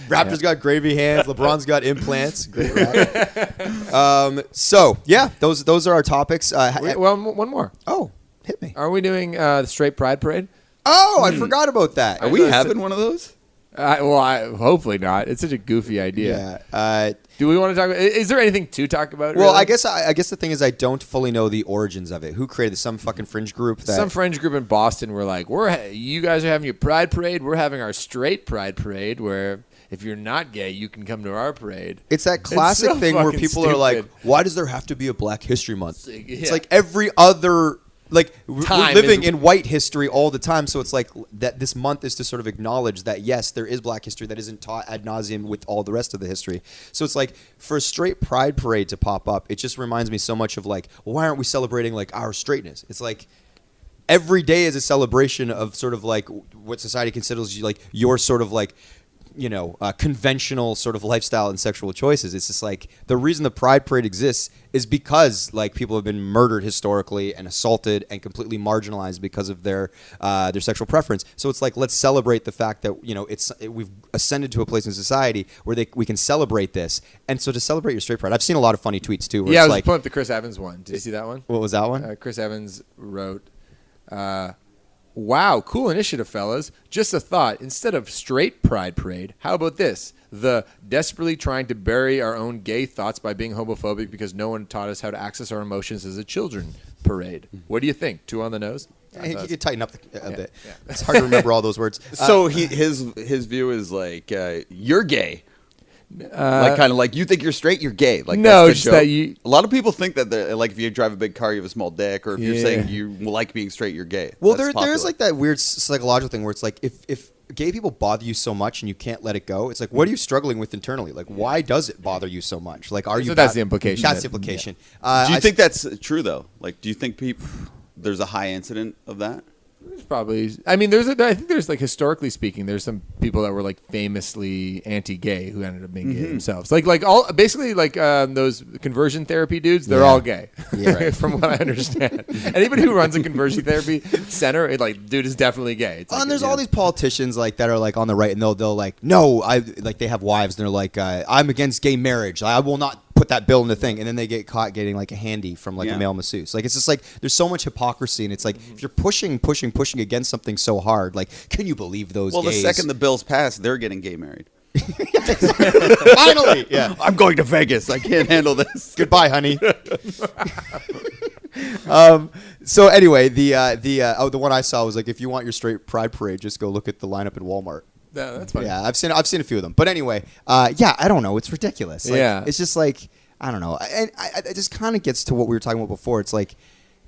Raptors got gravy hands. LeBron's got implants. Great rap. So, yeah, those are our topics. Well, one more. Oh, hit me. Are we doing the Straight Pride Parade? Oh, I forgot about that. Are we having one of those? Hopefully not. It's such a goofy idea. Yeah. Do we want to talk about? Is there anything to talk about? Well, really? I guess the thing is I don't fully know the origins of it. Who created some fucking fringe group? Some fringe group in Boston were like, you guys are having your Pride Parade. We're having our Straight Pride Parade where if you're not gay, you can come to our parade. It's that classic so thing where fucking people stupid. are like, why does there have to be a Black History Month? Yeah. It's like every other... Like, we're living in white history all the time, so it's like that this month is to sort of acknowledge that, yes, there is Black history that isn't taught ad nauseum with all the rest of the history. So it's like, for a straight pride parade to pop up, it just reminds me so much of like, well, why aren't we celebrating like our straightness? It's like, every day is a celebration of sort of like what society considers like your sort of like, conventional sort of lifestyle and sexual choices. It's just like the reason the Pride Parade exists is because like people have been murdered historically and assaulted and completely marginalized because of their sexual preference. So it's like, let's celebrate the fact that we've ascended to a place in society where we can celebrate this. And so to celebrate your straight pride, I've seen a lot of funny tweets too. Where I it's was like, pulling up the Chris Evans one. Did you see that one? What was that one? Chris Evans wrote. Wow, cool initiative, fellas. Just a thought. Instead of straight pride parade, how about this? The desperately trying to bury our own gay thoughts by being homophobic because no one taught us how to access our emotions as a children parade. What do you think? 2 on the nose? You could tighten up a bit. Yeah. It's hard to remember all those words. So his view is like, you're gay. Like kind of like you think you're straight, you're gay. Like no, that's just the that joke. A lot of people think that like if you drive a big car, you have a small dick, or if you're saying you like being straight, you're gay. Well, there's like that weird psychological thing where it's like if gay people bother you so much and you can't let it go, it's like, what are you struggling with internally? Like, why does it bother you so much? Like, are you? So that's the implication. That's the implication. Do you think that's true though? Like, do you think there's a high incident of that? There's probably. I mean, I think there's like historically speaking, there's some people that were like famously anti-gay who ended up being gay themselves. Like all basically like those conversion therapy dudes, they're all gay. Yeah. From what I understand. Anybody who runs a conversion therapy center, dude is definitely gay. It's like, and there's all these politicians like that are like on the right, and they'll like, no, they have wives, and they're like, I'm against gay marriage. I will not put that bill in the thing, and then they get caught getting like a handy from like a male masseuse. Like, it's just like there's so much hypocrisy, and it's like if you're pushing against something so hard, like, can you believe those gays? Well, the second the bill's passed, they're getting gay married. Finally, yeah. I'm going to Vegas. I can't handle this. Goodbye, honey. So anyway, the one I saw was like, if you want your straight pride parade, just go look at the lineup at Walmart. No, that's fine. Yeah, I've seen a few of them. But anyway, I don't know. It's ridiculous. Like, yeah, it's just like, I don't know. And it just kind of gets to what we were talking about before. It's like,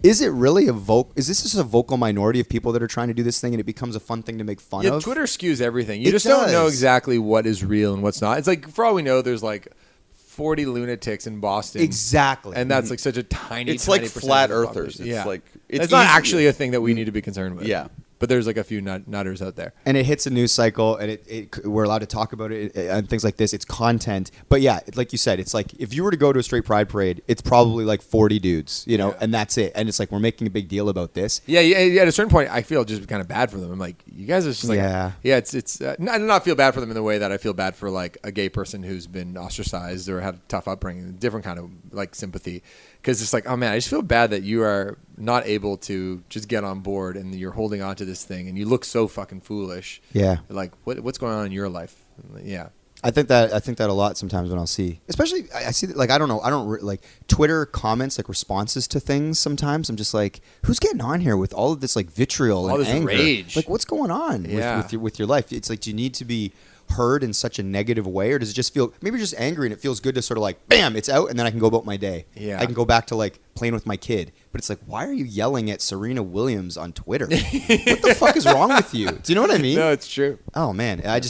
is it really is this just a vocal minority of people that are trying to do this thing, and it becomes a fun thing to make fun of? Twitter skews everything. You just don't know exactly what is real and what's not. It's like, for all we know, there's like 40 lunatics in Boston. Exactly. And that's like such a tiny, it's tiny like percentage flat of the earthers. population. It's like it's not actually a thing that we need to be concerned with. Yeah. But there's like a few nutters out there. And it hits a news cycle, and we're allowed to talk about it and things like this. It's content. But yeah, like you said, it's like if you were to go to a straight pride parade, it's probably like 40 dudes, and that's it. And it's like we're making a big deal about this. Yeah. At a certain point, I feel just kind of bad for them. I'm like, you guys are just like, it's not feel bad for them in the way that I feel bad for like a gay person who's been ostracized or had a tough upbringing, different kind of like sympathy. Because it's like, oh man, I just feel bad that you are not able to just get on board and you're holding on to this thing and you look so fucking foolish. Yeah. Like, what's going on in your life? Yeah. I think that a lot sometimes when I'll see, especially I see that, like, I don't know, like Twitter comments, like responses to things. Sometimes I'm just like, who's getting on here with all of this like vitriol all and this anger? Rage. Like, what's going on with your life? It's like, do you need to be heard in such a negative way, or does it just feel maybe you're just angry and it feels good to sort of like, bam, it's out, and then I can go about my day. Yeah. I can go back to like playing with my kid. But it's like, why are you yelling at Serena Williams on Twitter? What the fuck is wrong with you? Do you know what I mean? No, it's true. Oh man, I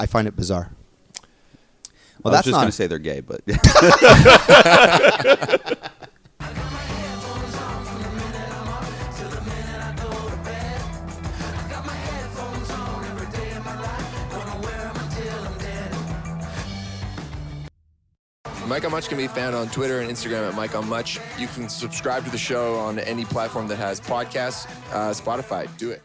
find it bizarre. Well, I was that's just not going to say they're gay, but Mike on Much can be found on Twitter and Instagram at Mike on Much. You can subscribe to the show on any platform that has podcasts. Spotify, do it.